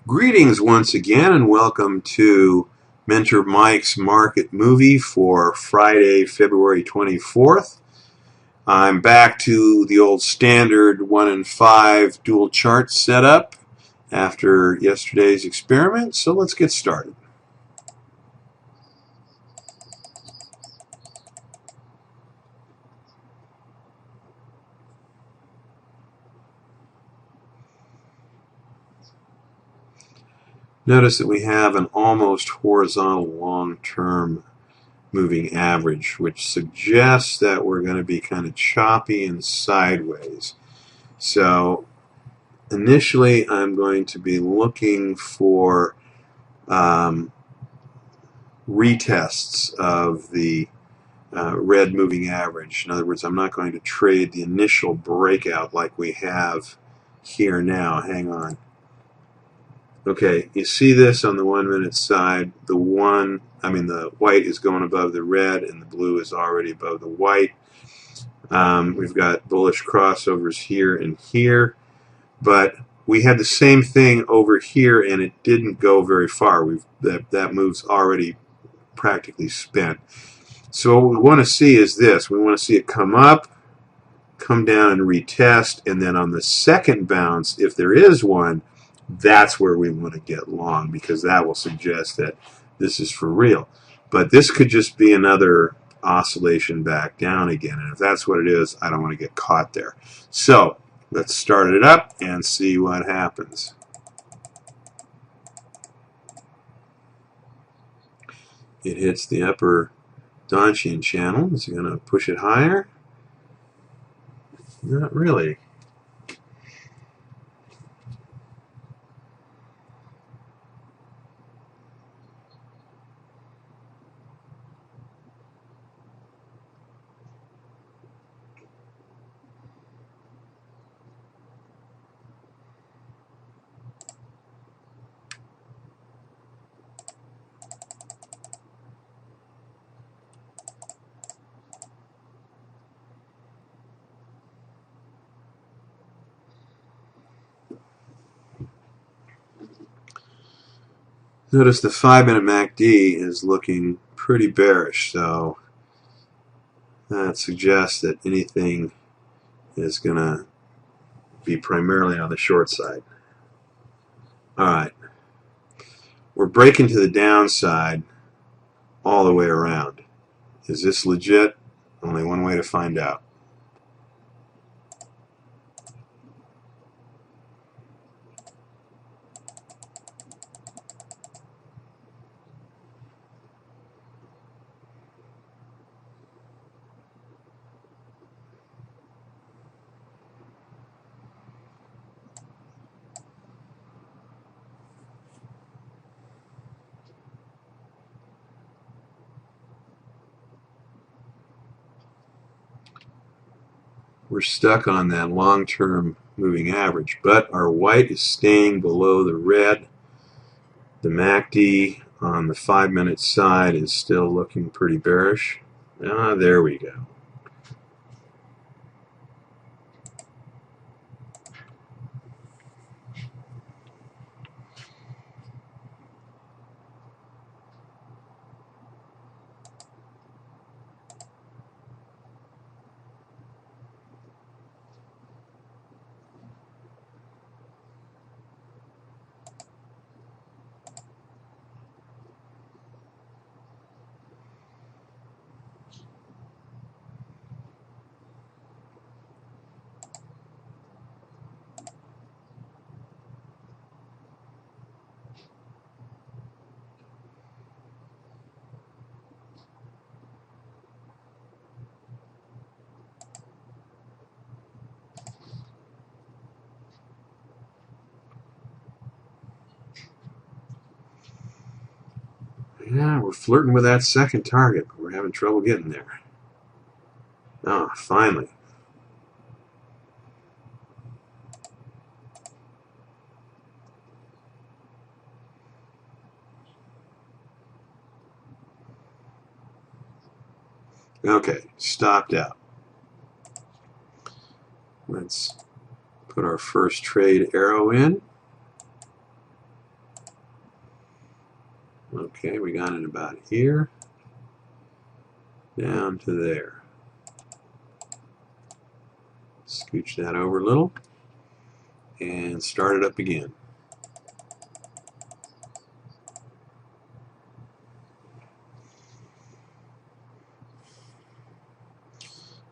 Greetings once again and welcome to Mentor Mike's Market Movie for Friday, February 24th. I'm back to the old standard 1 and 5 dual chart setup after yesterday's experiment, so let's get started. Notice that we have an almost horizontal long-term moving average, which suggests that we're going to be kind of choppy and sideways. So initially I'm going to be looking for retests of the red moving average. In other words, I'm not going to trade the initial breakout like we have here now. Hang on. Okay, you see this on the 1 minute side. The white is going above the red and the blue is already above the white. We've got bullish crossovers here and here, but we had the same thing over here and it didn't go very far. That move's already practically spent. So what we want to see is this. We want to see it come up, come down and retest, and then on the second bounce, if there is one, that's where we want to get long, because that will suggest that this is for real. But this could just be another oscillation back down again, and if that's what it is, I don't want to get caught there. So let's start it up and see what happens. It hits the upper Donchian channel. Is it going to push it higher? Not really. Notice the 5-minute MACD is looking pretty bearish, so that suggests that anything is going to be primarily on the short side. Alright, we're breaking to the downside all the way around. Is this legit? Only one way to find out. We're stuck on that long-term moving average, but our white is staying below the red. The MACD on the 5-minute side is still looking pretty bearish. There we go. Yeah, we're flirting with that second target, but we're having trouble getting there. Finally. Okay, stopped out. Let's put our first trade arrow in. Okay, we got it about here, down to there. Scooch that over a little and start it up again.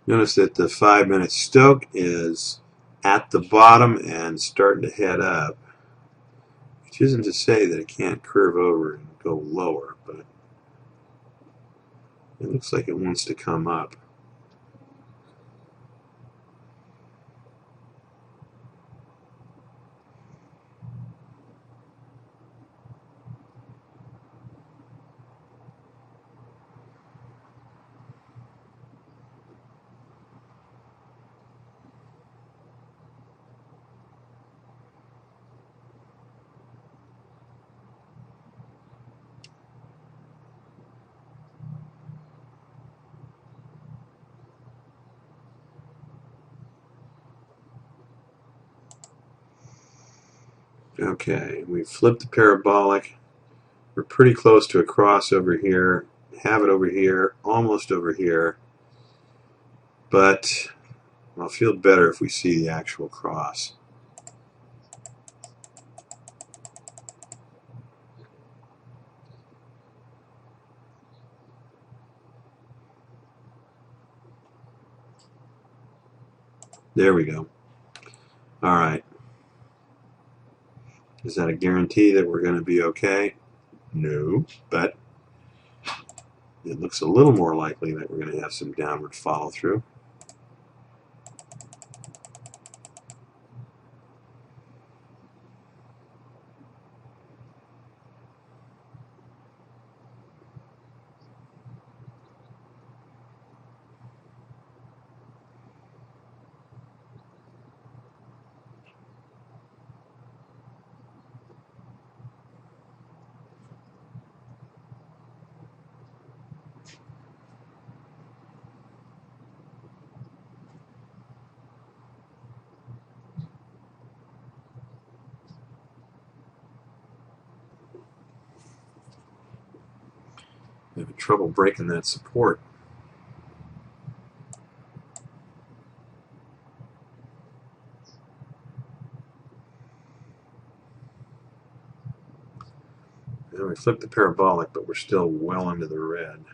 Notice that the 5-minute stoke is at the bottom and starting to head up, which isn't to say that it can't curve over and go lower, but it looks like it wants to come up. Okay, we flipped the parabolic. We're pretty close to a cross over here. Have it over here, almost over here. But I'll feel better if we see the actual cross. There we go. All right. Is that a guarantee that we're going to be okay? No, but it looks a little more likely that we're going to have some downward follow through. I'm having trouble breaking that support. And we flipped the parabolic, but we're still well into the red.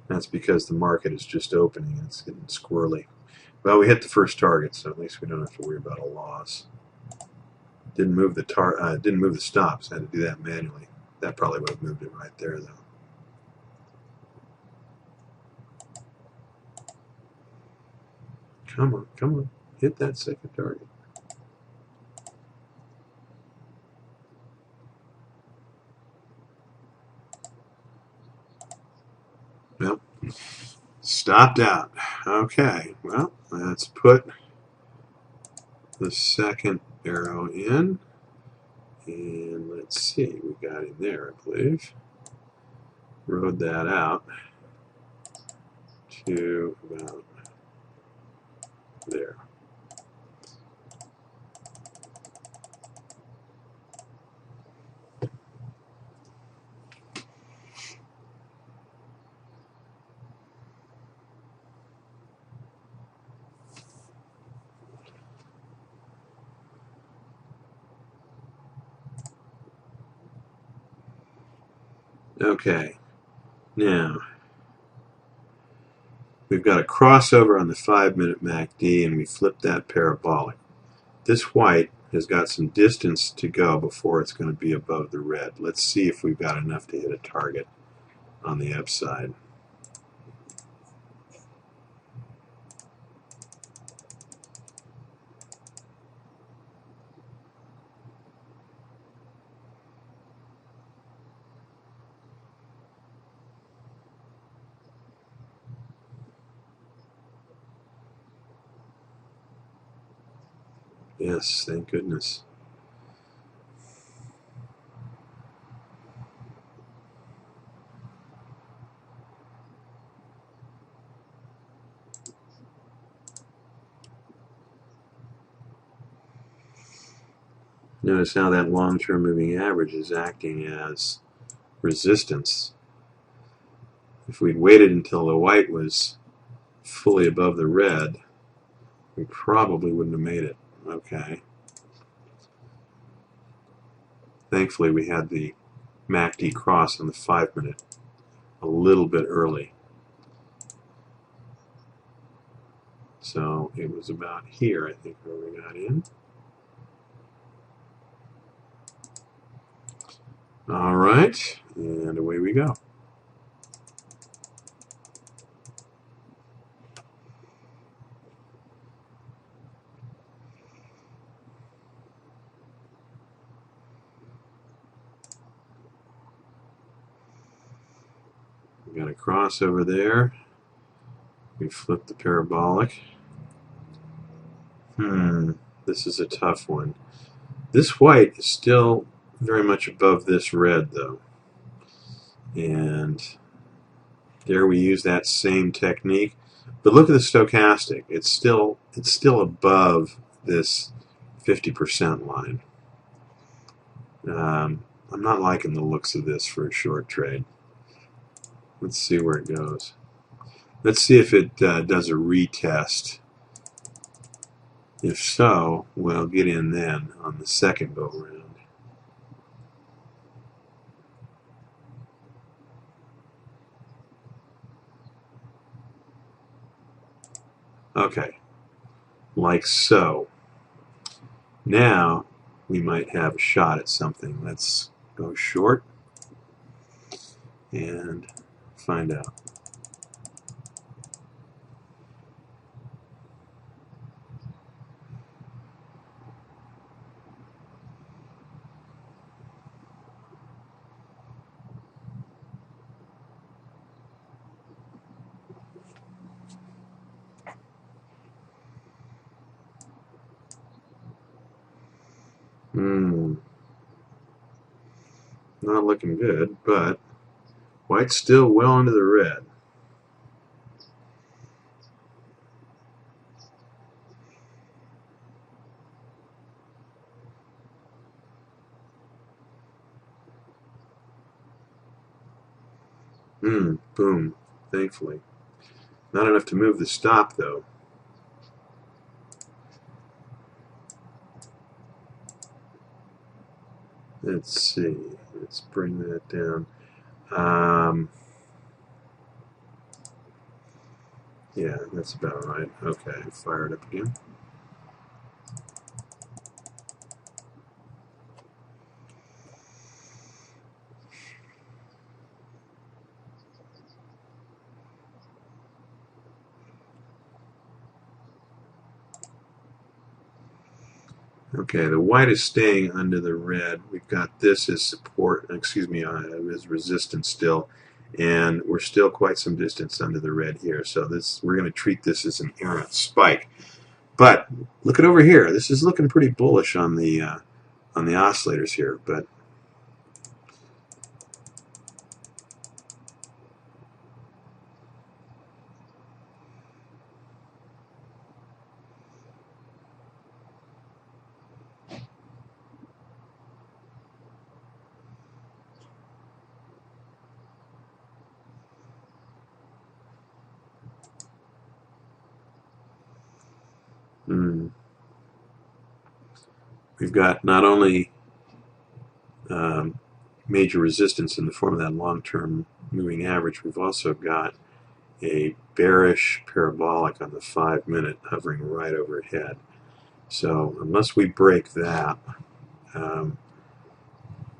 That's because the market is just opening. It's getting squirrely. Well, we hit the first target, so at least we don't have to worry about a loss. Didn't move the stops. I had to do that manually. That probably would have moved it right there, though. Come on, come on. Hit that second target. Well, stopped out. Okay, well, let's put the second arrow in. And let's see, we got in there, I believe. Rode that out to about there. Okay, now we've got a crossover on the 5-minute MACD and we flip that parabolic. This white has got some distance to go before it's going to be above the red. Let's see if we've got enough to hit a target on the upside. Yes, thank goodness. Notice how that long-term moving average is acting as resistance. If we'd waited until the white was fully above the red, we probably wouldn't have made it. Okay. Thankfully, we had the MACD cross on the 5-minute a little bit early. So it was about here, I think, where we got in. All right, and away we go. We got a cross over there. We flip the parabolic. This is a tough one. This white is still very much above this red, though. And there we use that same technique. But look at the stochastic. It's still above this 50% line. I'm not liking the looks of this for a short trade. Let's see where it goes. Let's see if it does a retest. If so, we'll get in then on the second go round. Okay, like so. Now we might have a shot at something. Let's go short and find out. Not looking good, but white's still well into the red. Boom, thankfully. Not enough to move the stop, though. Let's see. Let's bring that down. Yeah, that's about right. Okay, fire it up again. Okay, the white is staying under the red. We've got this as support, as resistance still, and we're still quite some distance under the red here. So we're going to treat this as an errant spike. But look at over here. This is looking pretty bullish on the oscillators here. But we've got not only major resistance in the form of that long-term moving average, we've also got a bearish parabolic on the 5-minute hovering right overhead. So unless we break that, I'm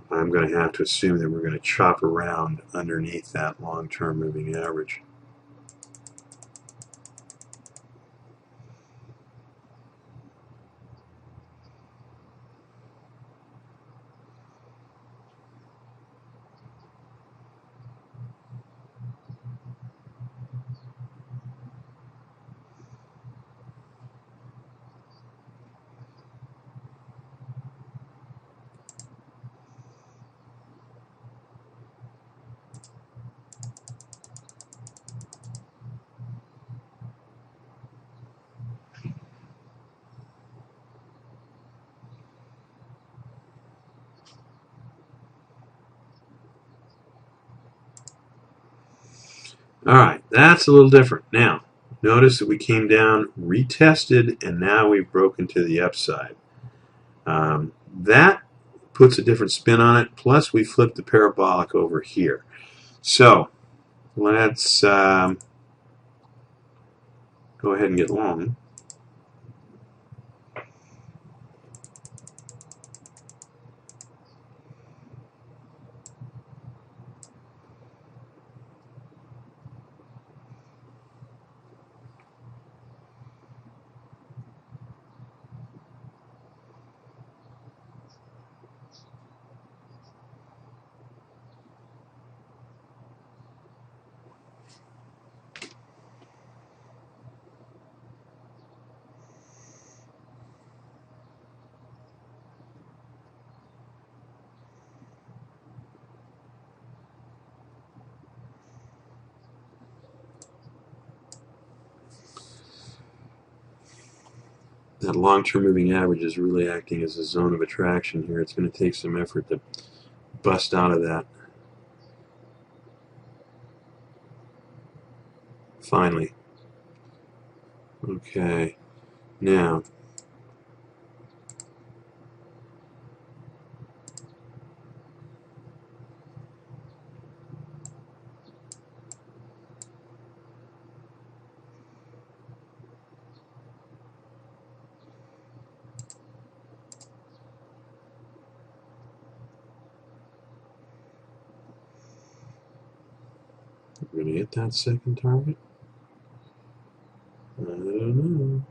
going to have to assume that we're going to chop around underneath that long-term moving average. Alright, that's a little different. Now, notice that we came down, retested, and now we've broken to the upside. That puts a different spin on it, plus we flipped the parabolic over here. So, let's go ahead and get long. That long-term moving average is really acting as a zone of attraction here. It's going to take some effort to bust out of that. Finally. Okay. Now, we're going to hit that second target. I don't know.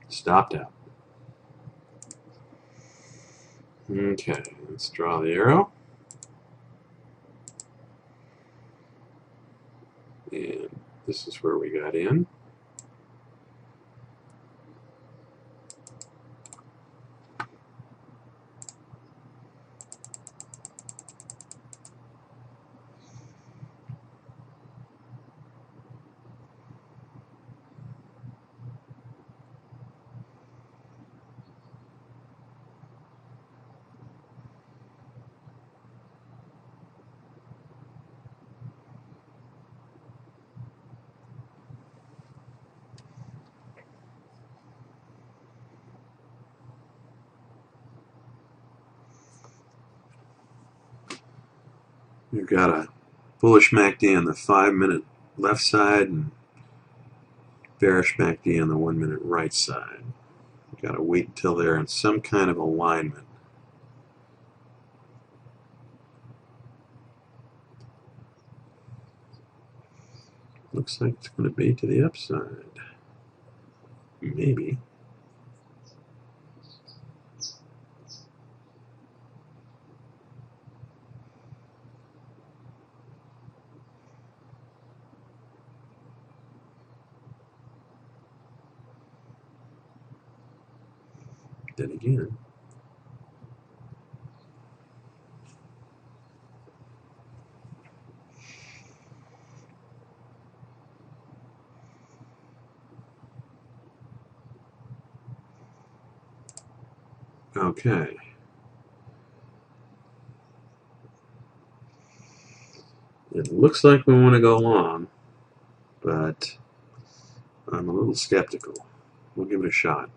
Stopped out. Okay, let's draw the arrow. And this is where we got in. We've got a bullish MACD on the 5-minute left side and bearish MACD on the 1-minute right side. We've got to wait until they're in some kind of alignment. Looks like it's going to be to the upside. Maybe. Then again. Okay. It looks like we want to go long, but I'm a little skeptical. We'll give it a shot.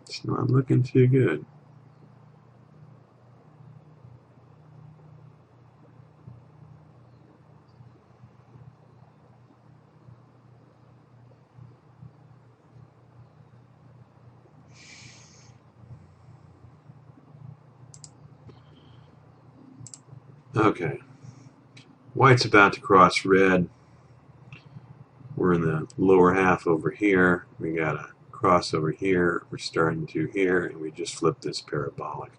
It's not looking too good. Okay. White's about to cross red. We're in the lower half over here. We got a cross over here. We're starting to here, and we just flipped this parabolic.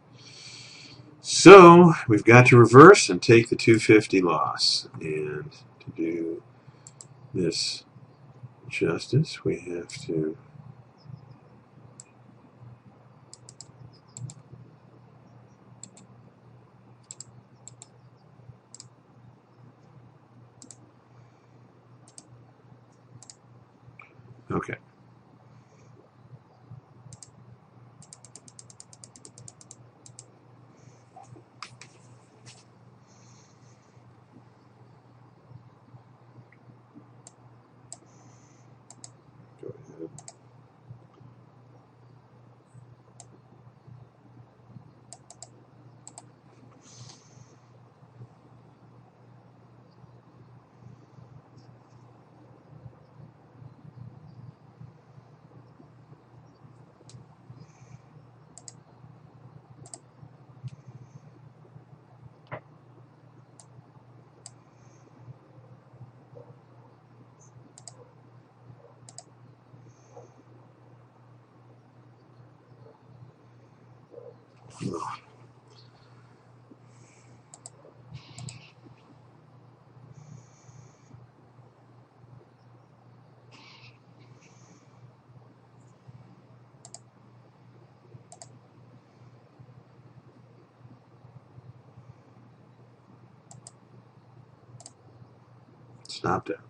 So we've got to reverse and take the 250 loss. And to do this justice, we have to okay. Go ahead. Stopped it.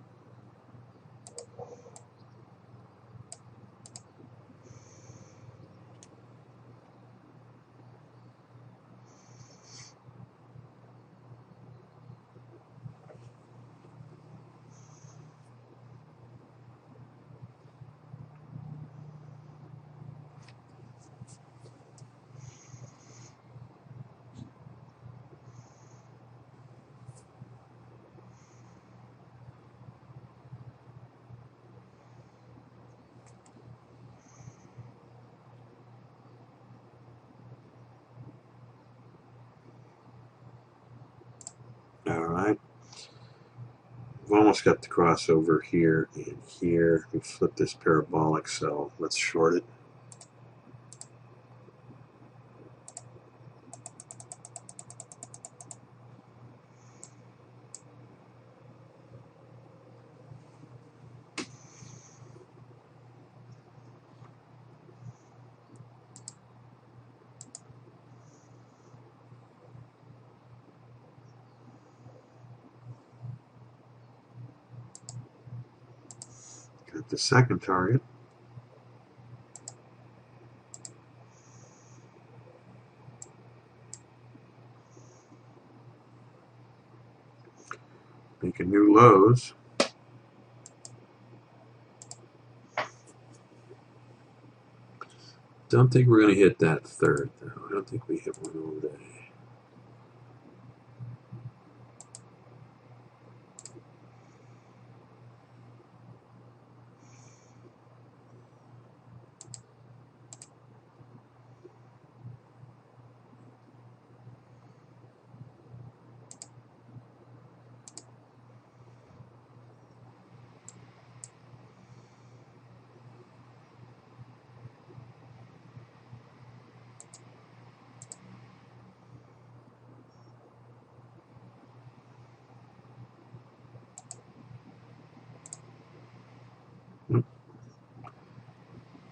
All right. We've almost got the crossover here and here. We flip this parabolic, so let's short it. Got the second target. Making new lows. Don't think we're going to hit that third, though. I don't think we hit one all day.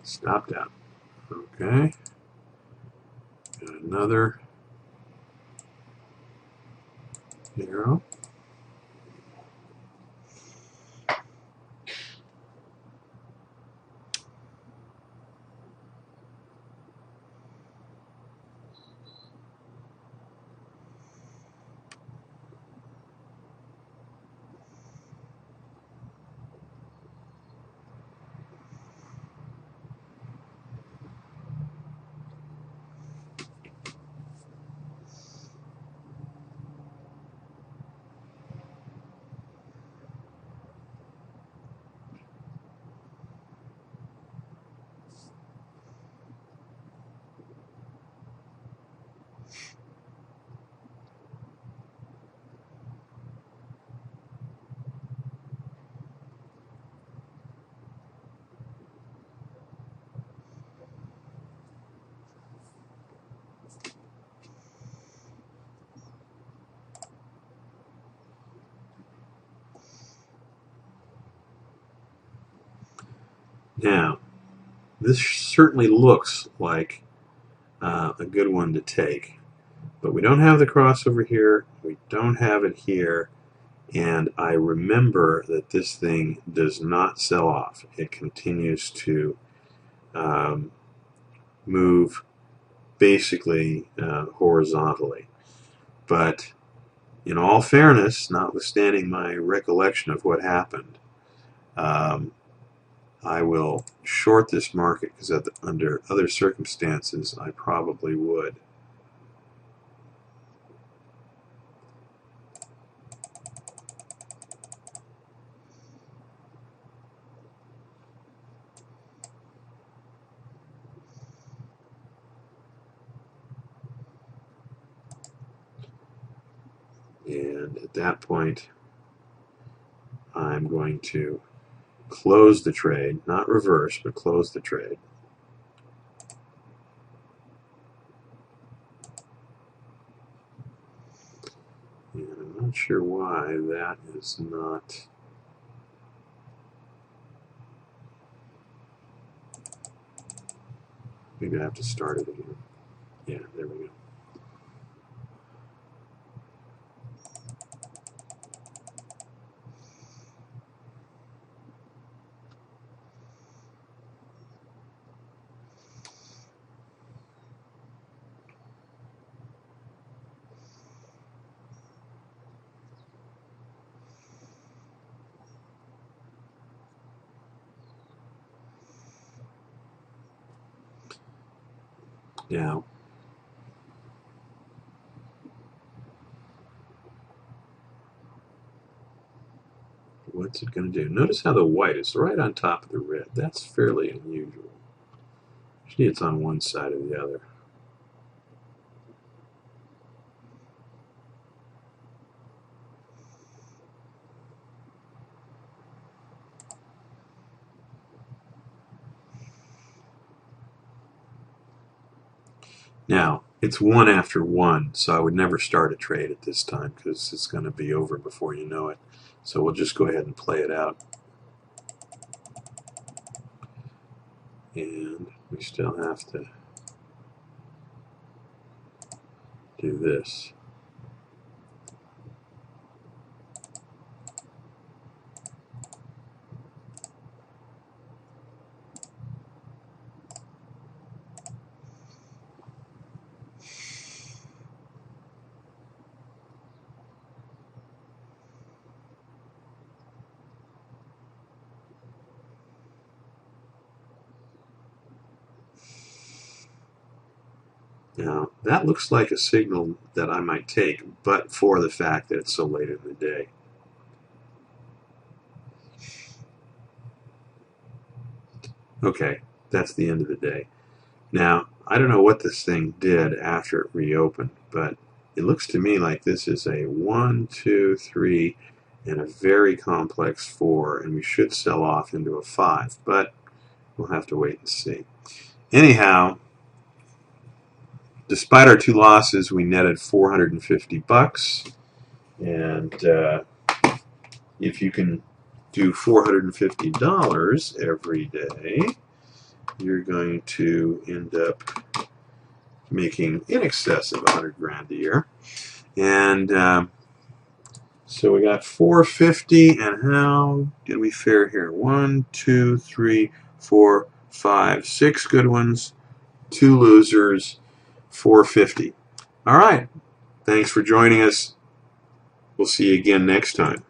Stopped out. Okay. Got another arrow. Now, this certainly looks like a good one to take, but we don't have the crossover here, we don't have it here, and I remember that this thing does not sell off. It continues to move basically horizontally. But in all fairness, notwithstanding my recollection of what happened, I will short this market because under other circumstances I probably would. And at that point, I'm going to close the trade, not reverse, but close the trade. And I'm not sure why that is not. Maybe I have to start it again. Yeah, there we go. Now, what's it going to do? Notice how the white is right on top of the red. That's fairly unusual. Usually it's on one side or the other. Now, it's one after one, so I would never start a trade at this time because it's going to be over before you know it. So we'll just go ahead and play it out. And we still have to do this. Now, that looks like a signal that I might take, but for the fact that it's so late in the day. Okay, that's the end of the day. Now, I don't know what this thing did after it reopened, but it looks to me like this is a 1, 2, 3, and a very complex 4, and we should sell off into a 5, but we'll have to wait and see. Anyhow, despite our two losses, we netted $450, and if you can do $450 every day, you're going to end up making in excess of 100 grand a year. And so we got 450, and how did we fare here? 1, 2, 3, 4, 5, 6 good ones, 2 losers, 450. All right. Thanks for joining us. We'll see you again next time.